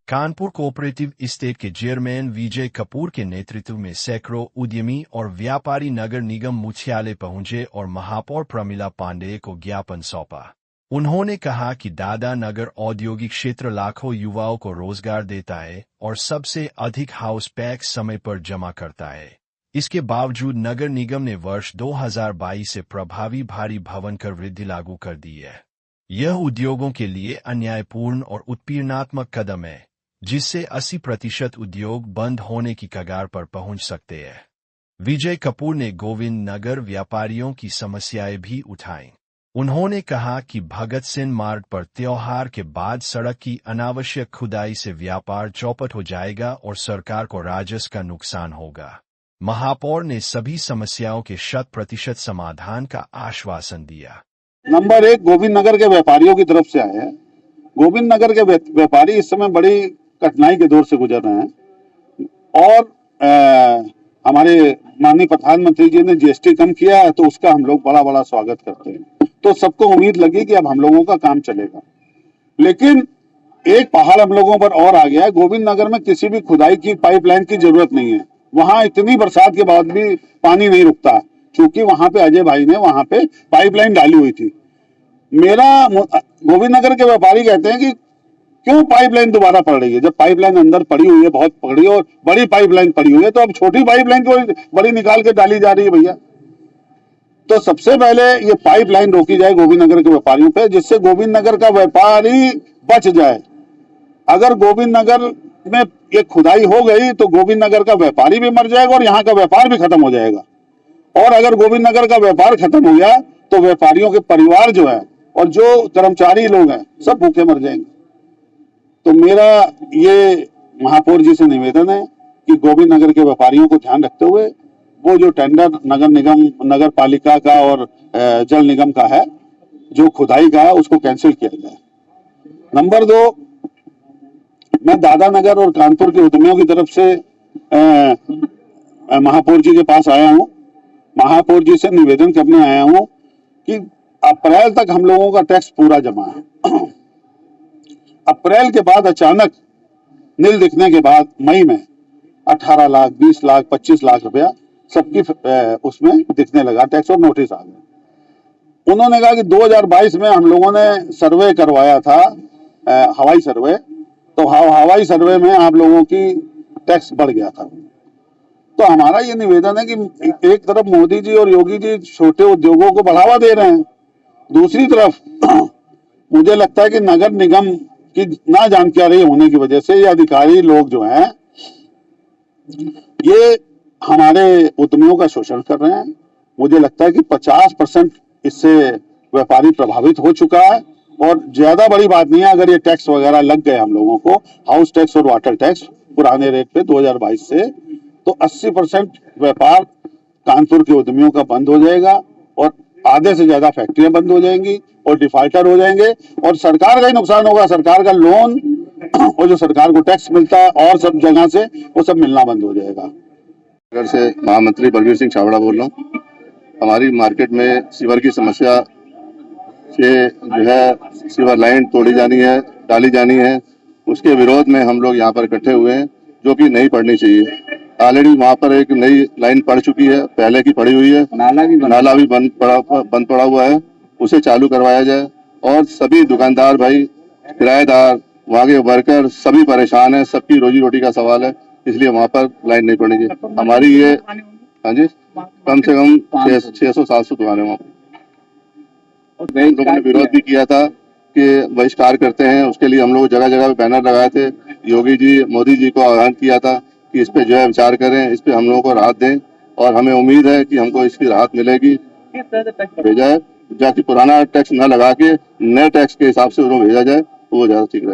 Kanpur cooperative estate के chairman विजय कपूर के नेतृत्व में सैकड़ों उद्यमी और व्यापारी नगर निगम मुख्यालय पहुंचे और महापौर प्रमिला पांडेय को ज्ञापन सौंपा। उन्होंने कहा कि दादा नगर औद्योगिक क्षेत्र लाखों युवाओं को रोजगार देता है और सबसे अधिक हाउस पैक्स समय पर जमा करता है। इसके बावजूद नगर निगम ने वर्ष 2022 से प्रभावी भारी भवन कर वृद्धि लागू कर दी है। यह उद्योगों के लिए अन्यायपूर्ण और उत्पीड़नात्मक कदम है, जिससे 80% उद्योग बंद होने की कगार पर पहुंच सकते हैं। विजय कपूर ने गोविंद नगर व्यापारियों की समस्याएं भी उठाईं। उन्होंने कहा कि भगत सिंह मार्ग पर त्योहार के बाद सड़क की अनावश्यक खुदाई से व्यापार चौपट हो जाएगा और सरकार को राजस्व का नुकसान होगा। महापौर ने सभी समस्याओं के 100% समाधान का आश्वासन दिया। नंबर 1 गोविंद नगर के व्यापारियों की तरफ से आए हैं। गोविंद नगर के व्यापारी इस समय बड़ी कठिनाई के दौर से गुजर रहे हैं और हमारे माननीय प्रधानमंत्री जी ने जीएसटी कम किया है, तो उसका हम लोग बड़ा बड़ा स्वागत करते हैं। तो सबको उम्मीद लगी कि अब हम लोगों का काम चलेगा, लेकिन एक पहाड़ हम लोगों पर और आ गया है। गोविंद नगर में किसी भी खुदाई की पाइपलाइन की जरूरत नहीं है। वहां इतनी बरसात के बाद भी पानी नहीं रुकता, क्योंकि वहां पे अजय भाई ने वहां पे पाइपलाइन डाली हुई थी। गोविंद नगर के व्यापारी कहते हैं कि क्यों पाइपलाइन दोबारा पड़ रही है, जब पाइपलाइन अंदर पड़ी हुई है, बहुत पड़ी और बड़ी पाइपलाइन पड़ी हुई है, तो अब छोटी पाइपलाइन को बड़ी निकाल के डाली जा रही है भैया। तो सबसे पहले ये पाइपलाइन रोकी जाए गोविंद नगर के व्यापारियों पे, जिससे गोविंद नगर का व्यापारी बच जाए। अगर गोविंद नगर में ये खुदाई हो गई तो गोविंद नगर का व्यापारी भी मर जाएगा और यहाँ का व्यापार भी खत्म हो जाएगा। और अगर गोविंद नगर का व्यापार खत्म हो गया तो व्यापारियों के परिवार जो है और जो कर्मचारी लोग हैं सब भूखे मर जाएंगे। तो मेरा ये महापौर जी से निवेदन है कि गोविंद नगर के व्यापारियों को ध्यान रखते हुए वो जो टेंडर नगर निगम, नगर पालिका का और जल निगम का है, जो खुदाई का है, उसको कैंसिल किया जाए। नंबर 2, मैं दादा नगर और कानपुर के उद्यमियों की तरफ से महापौर जी के पास आया हूँ। महापौर जी से निवेदन करने आया हूँ कि अप्रैल तक हम लोगों का टैक्स पूरा जमा है। अप्रैल के बाद अचानक नील दिखने के बाद मई में 18 लाख, 20 लाख, 25 लाख रुपया सबकी उसमें दिखने लगा, टैक्स और नोटिस आ गए। उन्होंने कहा कि 2022 में हम लोगों ने सर्वे करवाया था, हवाई सर्वे, तो हवाई सर्वे में आप लोगों की टैक्स बढ़ गया था। तो हमारा ये निवेदन है कि एक तरफ मोदी जी और योगी जी छोटे उद्योगों को बढ़ावा दे रहे हैं, दूसरी तरफ मुझे लगता है कि नगर निगम की ना जानकारी होने की वजह से ये अधिकारी लोग जो हैं ये हमारे उद्यमियों का शोषण कर रहे हैं। मुझे लगता है कि 50% इससे व्यापारी प्रभावित हो चुका है और ज्यादा बड़ी बात नहीं है। अगर ये टैक्स वगैरह लग गए हम लोगों को, हाउस टैक्स और वाटर टैक्स पुराने रेट पे 2022 से, तो 80% व्यापार कानपुर के उद्यमियों का बंद हो जाएगा और आधे से ज्यादा फैक्ट्रियां बंद हो जाएंगी और डिफाल्टर हो जाएंगे और सरकार का ही नुकसान होगा। सरकार का लोन और जो सरकार को टैक्स मिलता है और सब जगह से, वो सब मिलना बंद हो जाएगा। नगर से महामंत्री बलवीर सिंह छाबड़ा बोल रहा हूँ। हमारी मार्केट में सीवर की समस्या से जो है सीवर लाइन तोड़ी जानी है, डाली जानी है, उसके विरोध में हम लोग यहाँ पर इकट्ठे हुए हैं, जो कि नहीं पड़नी चाहिए। ऑलरेडी वहाँ पर एक नई लाइन पड़ चुकी है, पहले की पड़ी हुई है, नाला भी बंद पड़ा हुआ है, उसे चालू करवाया जाए। और सभी दुकानदार भाई, किराएदार, वहाँ के वर्कर सभी परेशान हैं, सबकी रोजी रोटी का सवाल है, इसलिए वहाँ पर लाइन नहीं पड़नी चाहिए। हमारी ये, हाँ जी, कम से कम 600-700 दुकानें वहाँ पर। हम लोगों ने विरोध भी किया था कि बहिष्कार करते हैं, उसके लिए हम लोग जगह जगह पे बैनर लगाए थे। योगी जी, मोदी जी को आह्वान किया था कि इस पे जो है विचार करें, इस पे हम लोगों को राहत दें, और हमें उम्मीद है कि हमको इसकी राहत मिलेगी। भेजा है, जाकि पुराना टैक्स न लगा के नए टैक्स के हिसाब से उन्हें भेजा जाए तो वो ज्यादा ठीक रहेगा।